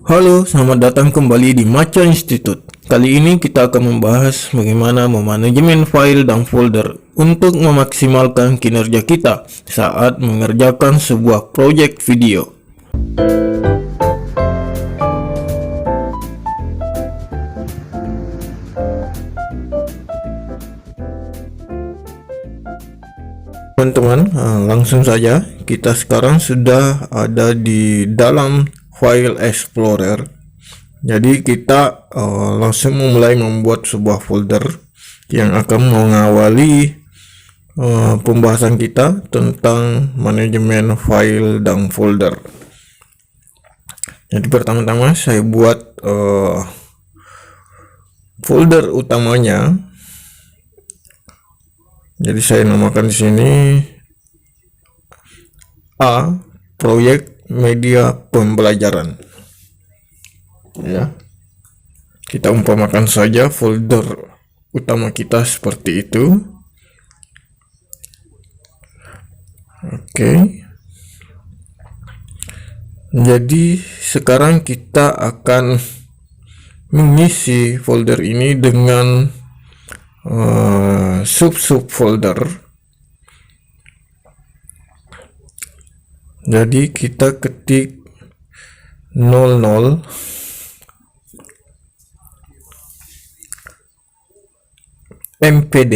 Halo, selamat datang kembali di Maca Institute. Kali ini kita akan membahas bagaimana memanajemen file dan folder untuk memaksimalkan kinerja kita saat mengerjakan sebuah proyek video. Teman-teman, langsung saja kita sekarang sudah ada di dalam file explorer. Jadi kita langsung mulai membuat sebuah folder yang akan mengawali pembahasan kita tentang manajemen file dan folder. Jadi pertama-tama saya buat folder utamanya. Jadi saya namakan di sini A, proyek media pembelajaran. Ya, kita umpamakan saja folder utama kita seperti itu. Oke. Jadi sekarang kita akan mengisi folder ini dengan sub folder. Jadi kita ketik 00 MPD.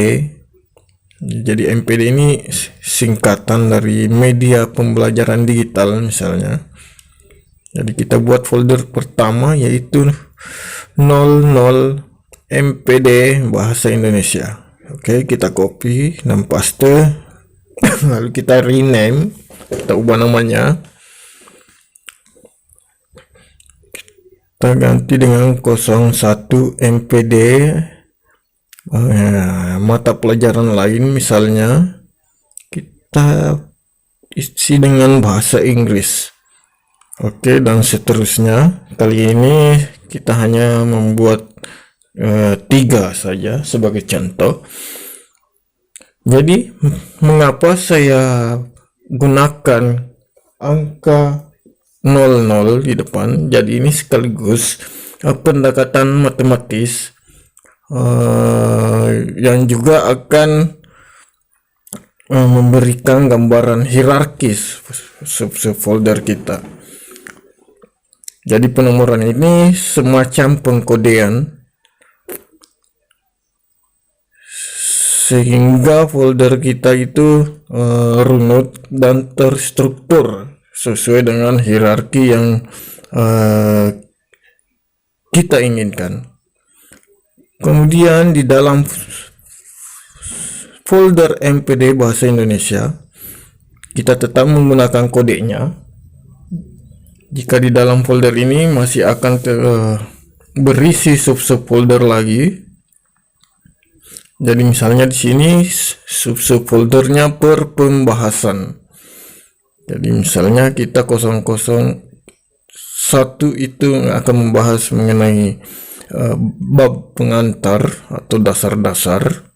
Jadi MPD ini singkatan dari media pembelajaran digital misalnya. Jadi kita buat folder pertama yaitu 00 MPD bahasa Indonesia. Oke, kita copy dan paste. Lalu kita rename, kita ubah namanya. Kita ganti dengan 01 MPD mata pelajaran lain, misalnya kita isi dengan bahasa Inggris. Oke, dan seterusnya. Kali ini kita hanya membuat 3 saja sebagai contoh. Jadi mengapa saya gunakan angka 00 di depan? Jadi ini sekaligus pendekatan matematis yang juga akan memberikan gambaran hierarkis subfolder kita. Jadi penomoran ini semacam pengkodean sehingga folder kita itu runut dan terstruktur sesuai dengan hierarki yang kita inginkan. Kemudian di dalam folder MPD bahasa Indonesia kita tetap menggunakan kodenya. Jika di dalam folder ini masih akan berisi subfolder lagi. Jadi misalnya di sini subfoldernya per pembahasan. Jadi misalnya kita 001 itu akan membahas mengenai bab pengantar atau dasar-dasar.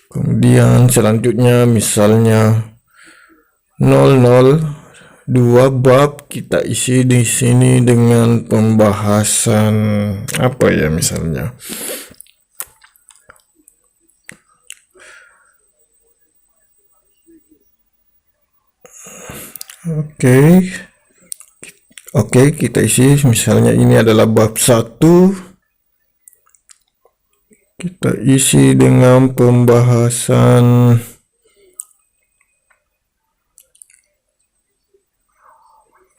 Kemudian selanjutnya misalnya 002 bab kita isi di sini dengan pembahasan apa ya misalnya. Oke, kita isi misalnya ini adalah bab 1. Kita isi dengan pembahasan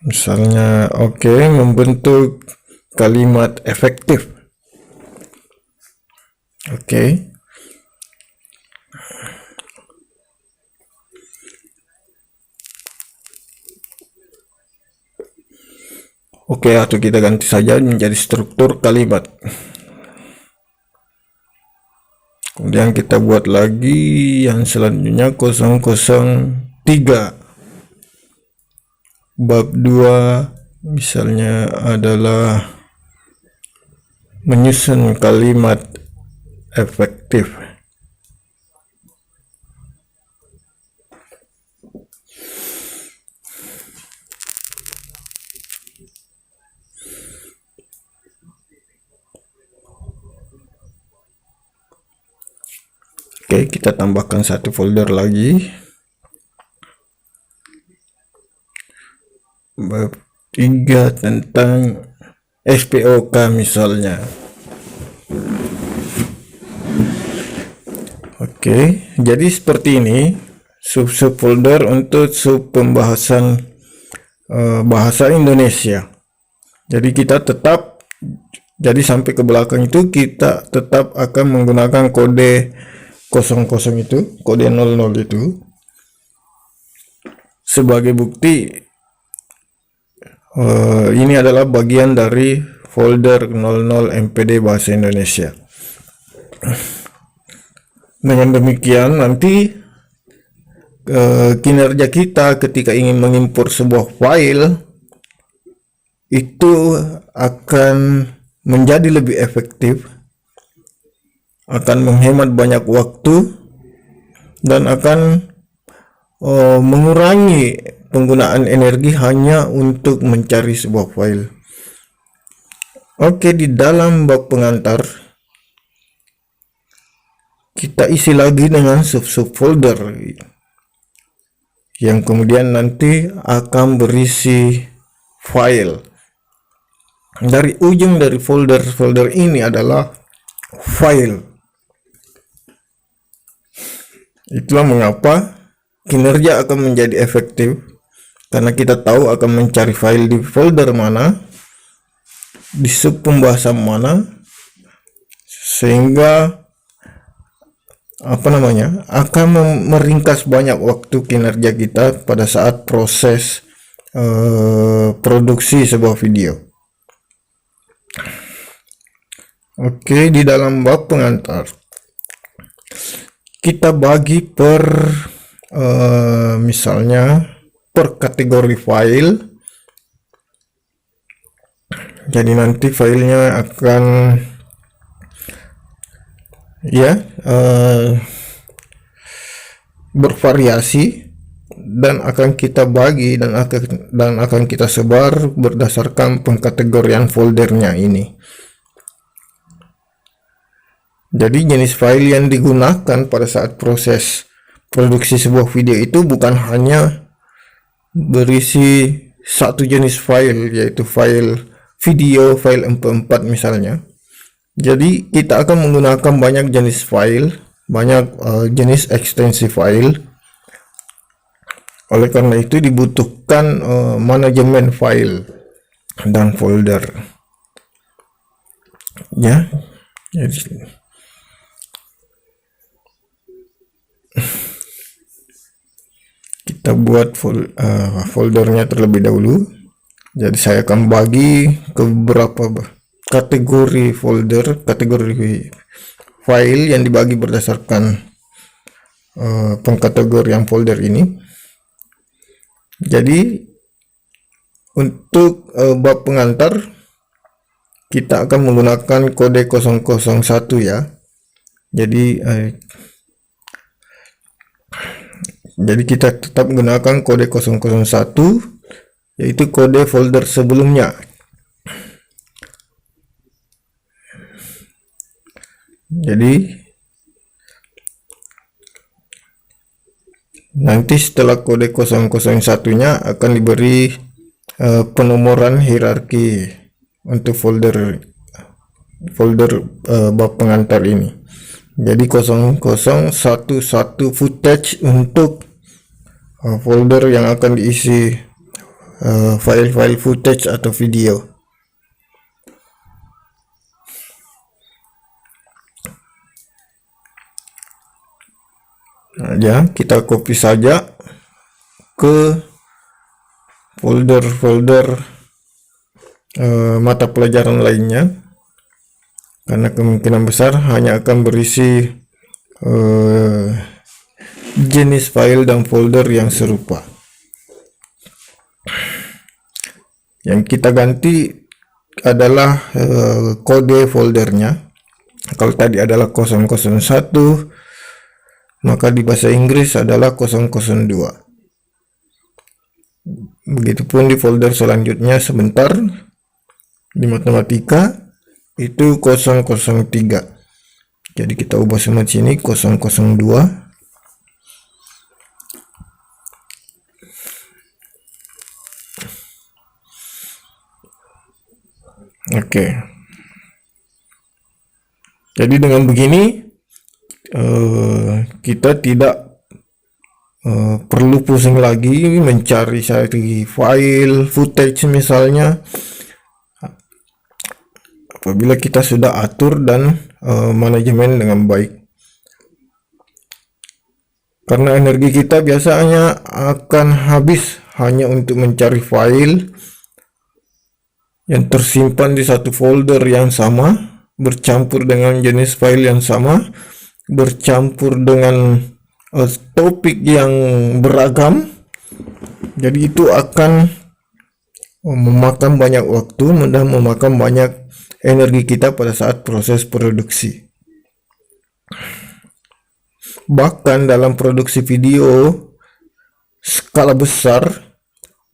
misalnya membentuk kalimat efektif. Atau kita ganti saja menjadi struktur kalimat. Kemudian kita buat lagi yang selanjutnya 003 bab 2 misalnya adalah menyusun kalimat efektif. Oke, kita tambahkan satu folder lagi. Bab 3 tentang SPOK misalnya. Oke, jadi seperti ini sub-sub folder untuk sub pembahasan bahasa Indonesia. Jadi kita tetap, jadi sampai ke belakang itu kita tetap akan menggunakan kode 00 itu, kode 00 itu sebagai bukti ini adalah bagian dari folder 00 MPD bahasa Indonesia. Dengan demikian nanti kinerja kita ketika ingin mengimpor sebuah file itu akan menjadi lebih efektif, akan menghemat banyak waktu, dan akan mengurangi penggunaan energi hanya untuk mencari sebuah file. Oke, di dalam bab pengantar kita isi lagi dengan sub-sub folder yang kemudian nanti akan berisi file. Dari ujung dari folder ini adalah file. Itulah mengapa kinerja akan menjadi efektif, karena kita tahu akan mencari file di folder mana, di sub pembahasan mana, sehingga akan meringkas banyak waktu kinerja kita pada saat proses produksi sebuah video. Oke, di dalam bab pengantar kita bagi per misalnya per kategori file. Jadi nanti filenya akan bervariasi dan akan kita bagi dan akan kita sebar berdasarkan pengkategorian foldernya ini. Jadi jenis file yang digunakan pada saat proses produksi sebuah video itu bukan hanya berisi satu jenis file, yaitu file video, file MP4 misalnya. Jadi kita akan menggunakan banyak jenis file, banyak jenis ekstensi file. Oleh karena itu dibutuhkan manajemen file dan folder. Ya, jadi kita buat foldernya terlebih dahulu. Jadi saya akan bagi ke beberapa kategori folder, kategori file yang dibagi berdasarkan pengkategorian folder ini. Jadi untuk bab pengantar kita akan menggunakan kode 001 ya. Jadi kita tetap menggunakan kode 001, yaitu kode folder sebelumnya. Jadi nanti setelah kode 001-nya akan diberi penomoran hierarki untuk folder bab pengantar ini. Jadi 0011 footage untuk folder yang akan diisi file-file footage atau video. Ya, kita copy saja ke folder-folder mata pelajaran lainnya, karena kemungkinan besar hanya akan berisi jenis file dan folder yang serupa. Yang kita ganti adalah kode foldernya. Kalau tadi adalah 001, maka di bahasa Inggris adalah 002. Begitupun di folder selanjutnya sebentar di matematika itu 003. Jadi kita ubah semua di sini 002. Oke. Jadi dengan begini kita tidak perlu pusing lagi mencari file footage misalnya, apabila kita sudah atur dan manajemen dengan baik. Karena energi kita biasanya akan habis hanya untuk mencari file yang tersimpan di satu folder yang sama, bercampur dengan jenis file yang sama, bercampur dengan topik yang beragam. Jadi itu akan memakan banyak waktu dan memakan banyak energi kita pada saat proses produksi. Bahkan dalam produksi video skala besar,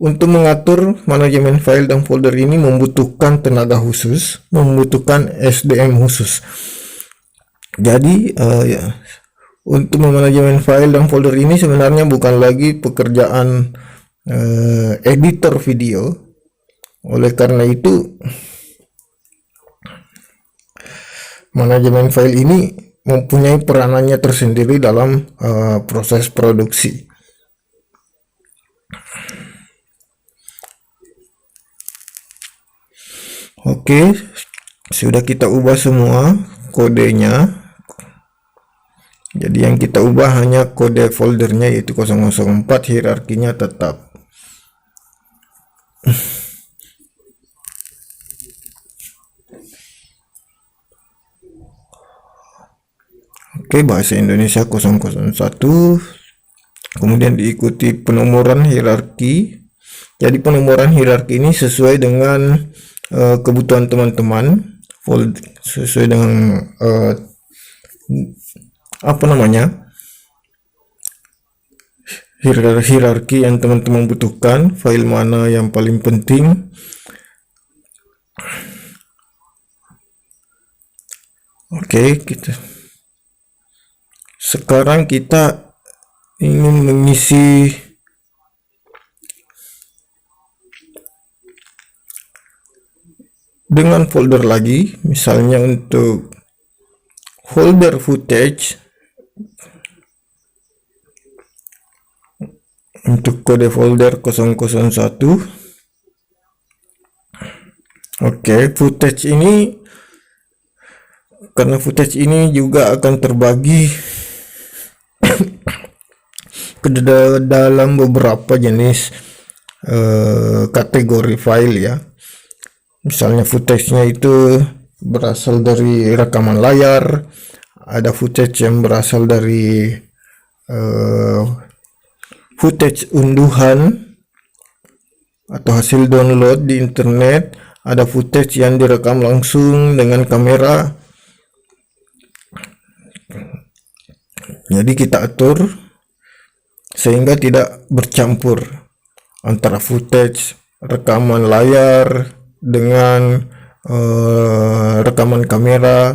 untuk mengatur manajemen file dan folder ini membutuhkan tenaga khusus, membutuhkan SDM khusus. Jadi untuk memanajemen file dan folder ini sebenarnya bukan lagi pekerjaan editor video. Oleh karena itu, manajemen file ini mempunyai peranannya tersendiri dalam proses produksi. Oke, sudah kita ubah semua kodenya. Jadi yang kita ubah hanya kode foldernya, yaitu 004, hierarkinya tetap. Oke, bahasa Indonesia 001, kemudian diikuti penomoran hierarki. Jadi penomoran hierarki ini sesuai dengan kebutuhan teman-teman, sesuai dengan hierarki yang teman-teman butuhkan, file mana yang paling penting. Oke, sekarang kita ingin mengisi dengan folder lagi. Misalnya untuk folder footage, untuk kode folder 001. Oke, footage ini, karena footage ini juga akan terbagi ke dalam beberapa jenis kategori file ya. Misalnya footage-nya itu berasal dari rekaman layar, ada footage yang berasal dari footage unduhan atau hasil download di internet, ada footage yang direkam langsung dengan kamera. Jadi kita atur sehingga tidak bercampur antara footage rekaman layar dengan rekaman kamera,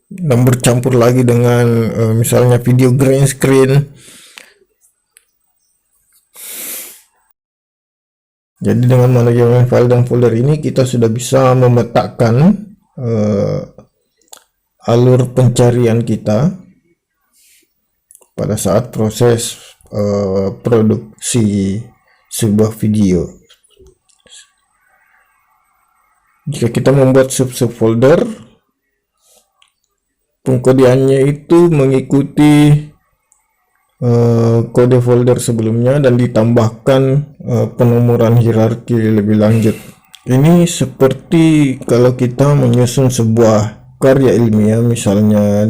dan bercampur lagi dengan misalnya video green screen. Jadi dengan manajemen file dan folder ini kita sudah bisa memetakan alur pencarian kita pada saat proses produksi sebuah video. Jika kita membuat subfolder, pengkodeannya itu mengikuti kode folder sebelumnya dan ditambahkan penomoran hierarki lebih lanjut. Ini seperti kalau kita menyusun sebuah karya ilmiah, misalnya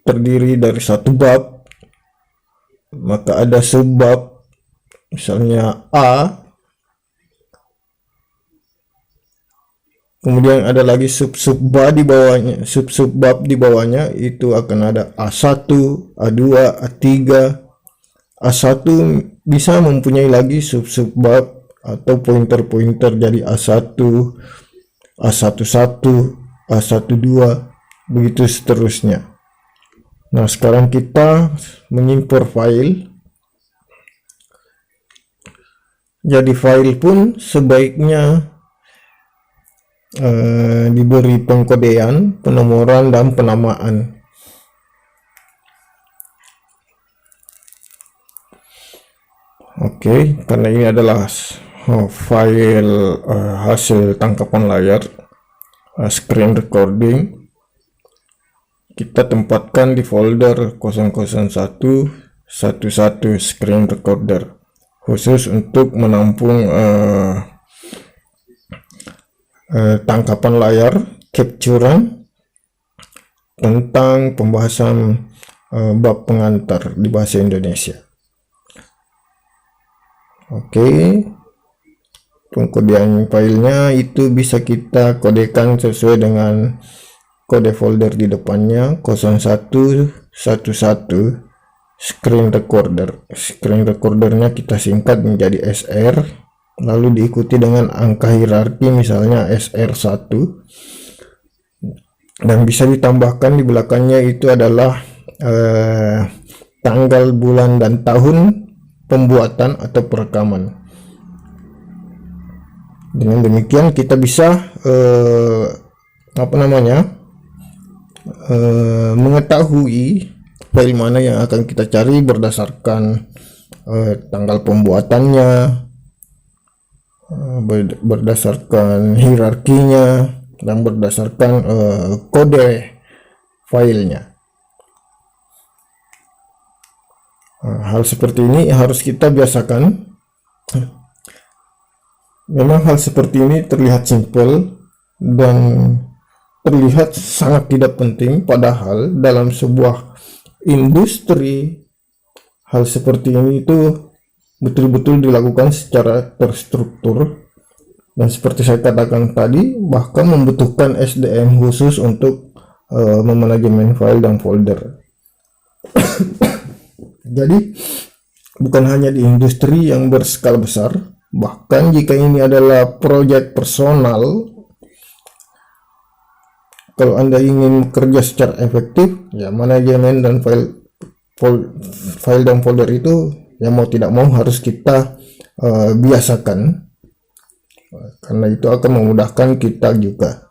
terdiri dari satu bab, maka ada subbab, misalnya A, kemudian ada lagi subbab di bawahnya, subbab di bawahnya itu akan ada A1, A2, A3. A1 bisa mempunyai lagi subbab atau pointer-pointer, jadi A1, A11, A12, begitu seterusnya. Nah, sekarang kita mengimpor file. Jadi file pun sebaiknya diberi pengkodean, penomoran, dan penamaan. Oke, karena ini adalah file hasil tangkapan layar, screen recording, kita tempatkan di folder 00111 screen recorder, khusus untuk menampung tangkapan layar, capturean tentang pembahasan bab pengantar di bahasa Indonesia. Oke, pengkodean filenya itu bisa kita kodekan sesuai dengan kode folder di depannya, 0111 screen recorder. Screen recordernya kita singkat menjadi SR, lalu diikuti dengan angka hierarki, misalnya SR1, dan bisa ditambahkan di belakangnya itu adalah tanggal, bulan, dan tahun pembuatan atau perekaman. Dengan demikian kita bisa mengetahui file mana yang akan kita cari berdasarkan tanggal pembuatannya, berdasarkan hierarkinya, dan berdasarkan kode filenya. Hal seperti ini harus kita biasakan. Memang hal seperti ini terlihat simpel dan terlihat sangat tidak penting, padahal dalam sebuah industri hal seperti ini itu betul-betul dilakukan secara terstruktur, dan seperti saya katakan tadi, bahkan membutuhkan SDM khusus untuk memanajemen file dan folder. Jadi bukan hanya di industri yang berskala besar, bahkan jika ini adalah proyek personal, kalau Anda ingin bekerja secara efektif, ya manajemen dan file dan folder itu ya mau tidak mau harus kita biasakan, karena itu akan memudahkan kita juga.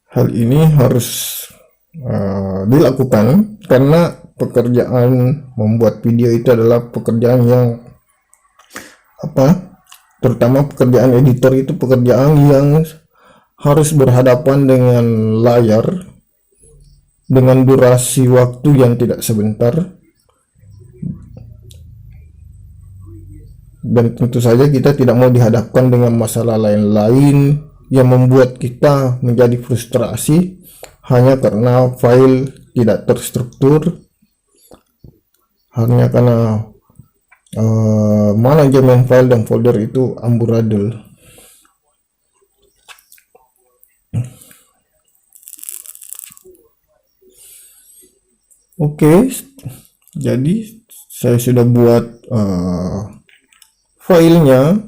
Hal ini harus dilakukan karena pekerjaan membuat video itu adalah pekerjaan yang terutama pekerjaan editor itu pekerjaan yang harus berhadapan dengan layar dengan durasi waktu yang tidak sebentar, dan tentu saja kita tidak mau dihadapkan dengan masalah lain-lain yang membuat kita menjadi frustrasi hanya karena file tidak terstruktur, hanya karena manajemen file dan folder itu amburadul. Oke, jadi saya sudah buat filenya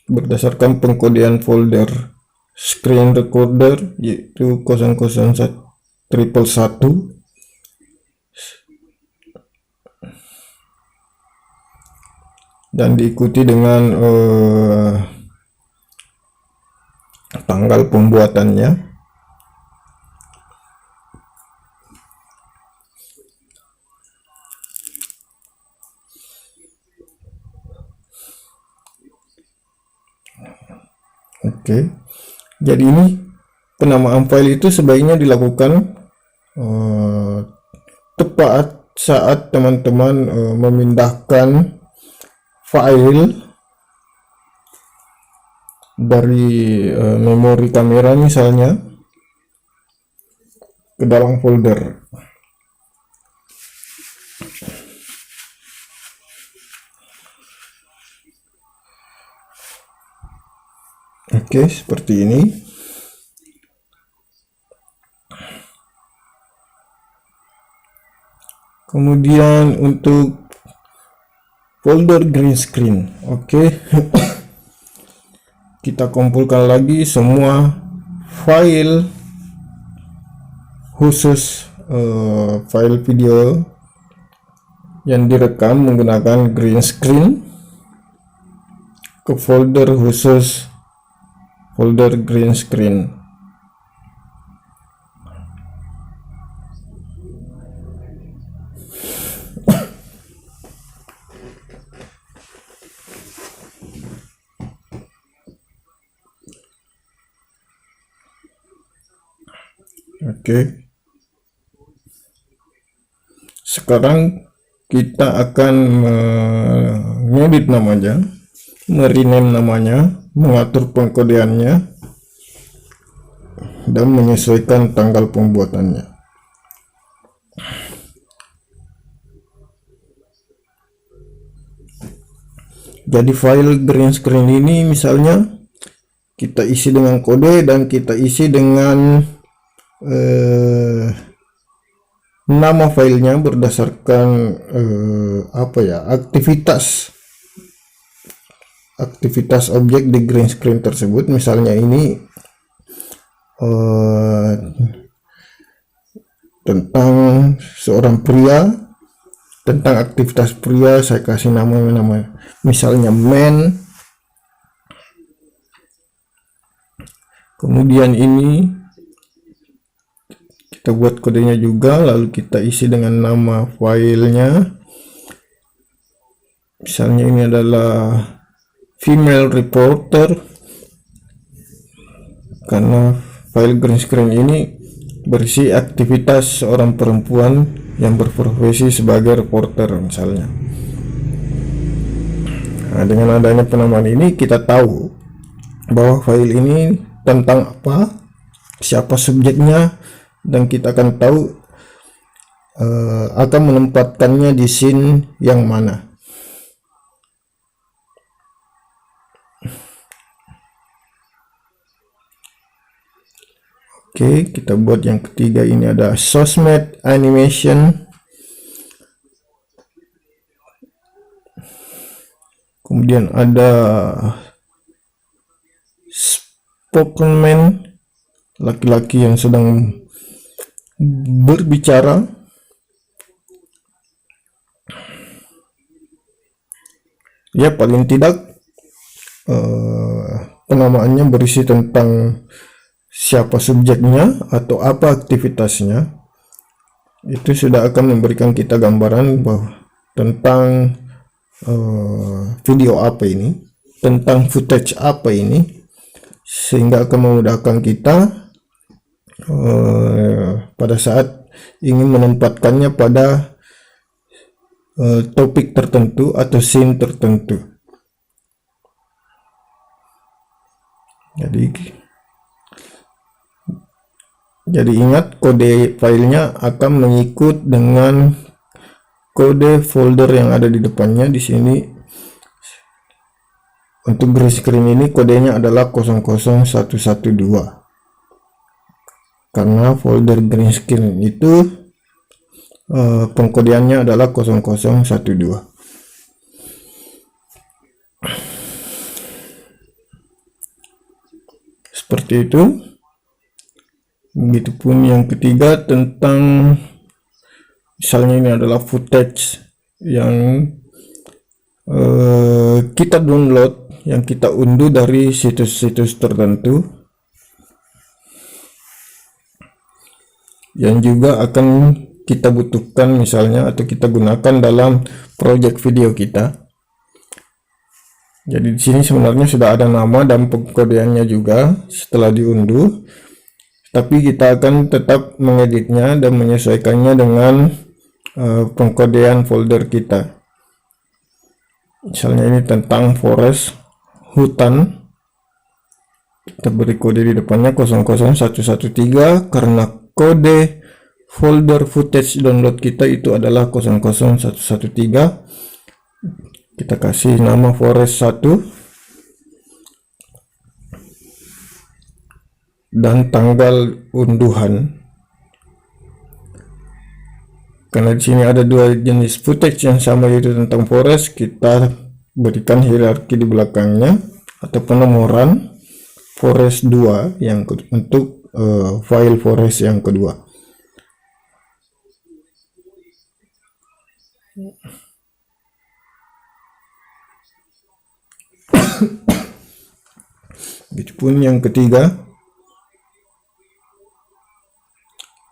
berdasarkan pengkodean folder screen recorder, yaitu 00111, dan diikuti dengan tanggal pembuatannya. Oke, jadi ini penamaan file itu sebaiknya dilakukan tepat saat teman-teman memindahkan file dari memori kamera misalnya ke dalam folder. Oke, seperti ini. Kemudian untuk folder green screen. Oke. Kita kumpulkan lagi semua file khusus file video yang direkam menggunakan green screen ke folder khusus folder green screen. Oke. Sekarang kita akan mengedit namanya, merename namanya, mengatur pengkodeannya, dan menyesuaikan tanggal pembuatannya. Jadi file green screen ini misalnya kita isi dengan kode dan kita isi dengan nama filenya berdasarkan aktivitas objek di green screen tersebut. Misalnya ini tentang seorang pria, tentang aktivitas pria, saya kasih nama misalnya man. Kemudian ini kita buat kodenya juga, lalu kita isi dengan nama filenya. Misalnya ini adalah female reporter, karena file green screen ini berisi aktivitas seorang perempuan yang berprofesi sebagai reporter misalnya. Nah, dengan adanya penamaan ini kita tahu bahwa file ini tentang apa, siapa subjeknya, dan kita akan tahu akan menempatkannya di scene yang mana. Oke, kita buat yang ketiga. Ini ada sosmed animation. Kemudian ada spokesman, laki-laki yang sedang berbicara. Ya, paling tidak penamaannya berisi tentang siapa subjeknya atau apa aktivitasnya. Itu sudah akan memberikan kita gambaran bahwa tentang video apa ini, tentang footage apa ini, sehingga akan memudahkan kita pada saat ingin menempatkannya pada topik tertentu atau scene tertentu. Jadi ingat, kode filenya akan mengikut dengan kode folder yang ada di depannya. Di sini untuk green screen ini kodenya adalah 00112, karena folder green screen itu pengkodeannya adalah 0012. Seperti itu. Begitupun yang ketiga tentang, misalnya ini adalah footage yang kita download, yang kita unduh dari situs-situs tertentu, yang juga akan kita butuhkan misalnya atau kita gunakan dalam project video kita. Jadi di sini sebenarnya sudah ada nama dan pengkodeannya juga setelah diunduh, tapi kita akan tetap mengeditnya dan menyesuaikannya dengan pengkodean folder kita. Misalnya ini tentang forest, hutan, kita beri kode di depannya 00113 karena kode folder footage download kita itu adalah 00113. Kita kasih nama forest 1 dan tanggal unduhan Karena di sini ada dua jenis footage yang sama, yaitu tentang forest, kita berikan hierarki di belakangnya atau penomoran forest 2 yang untuk file forest yang kedua. Begitupun yang ketiga.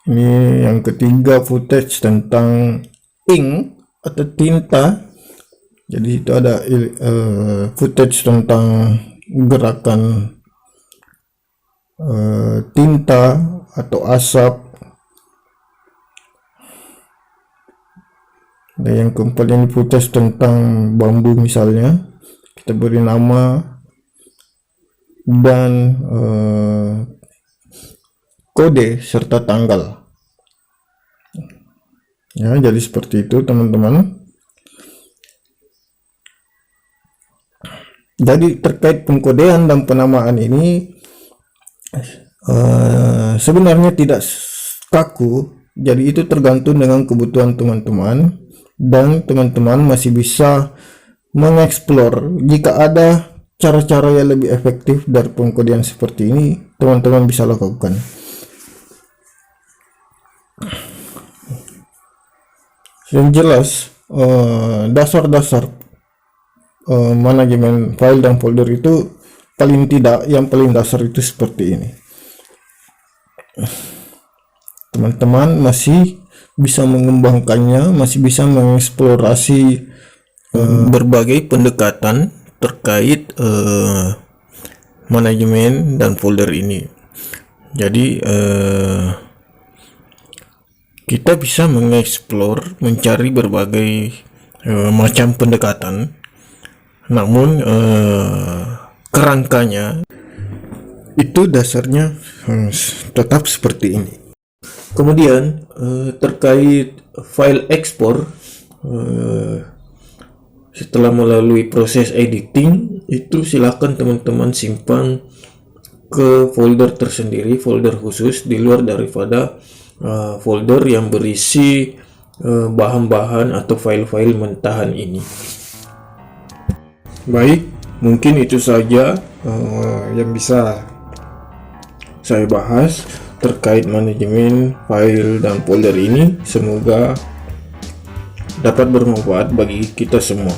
Ini yang ketiga, footage tentang ink atau tinta. Jadi itu ada footage tentang gerakan tinta atau asap. Dan yang keempat ini footage tentang bambu misalnya, kita beri nama dan kode serta tanggal. Ya, jadi seperti itu teman-teman. Jadi terkait pengkodean dan penamaan ini sebenarnya tidak kaku. Jadi itu tergantung dengan kebutuhan teman-teman, dan teman-teman masih bisa mengeksplor. Jika ada cara-cara yang lebih efektif dari pengkodean seperti ini, teman-teman bisa lakukan. Yang jelas, dasar-dasar manajemen file dan folder itu paling tidak yang paling dasar itu seperti ini. Teman-teman masih bisa mengembangkannya, masih bisa mengeksplorasi berbagai pendekatan terkait manajemen dan folder ini. Jadi kita bisa mengeksplor, mencari berbagai macam pendekatan, namun kerangkanya itu dasarnya tetap seperti ini. Kemudian terkait file ekspor, setelah melalui proses editing itu silakan teman-teman simpan ke folder tersendiri, folder khusus di luar daripada folder yang berisi bahan-bahan atau file-file mentahan ini. Baik, mungkin itu saja yang bisa saya bahas terkait manajemen file dan folder ini. Semoga dapat bermanfaat bagi kita semua.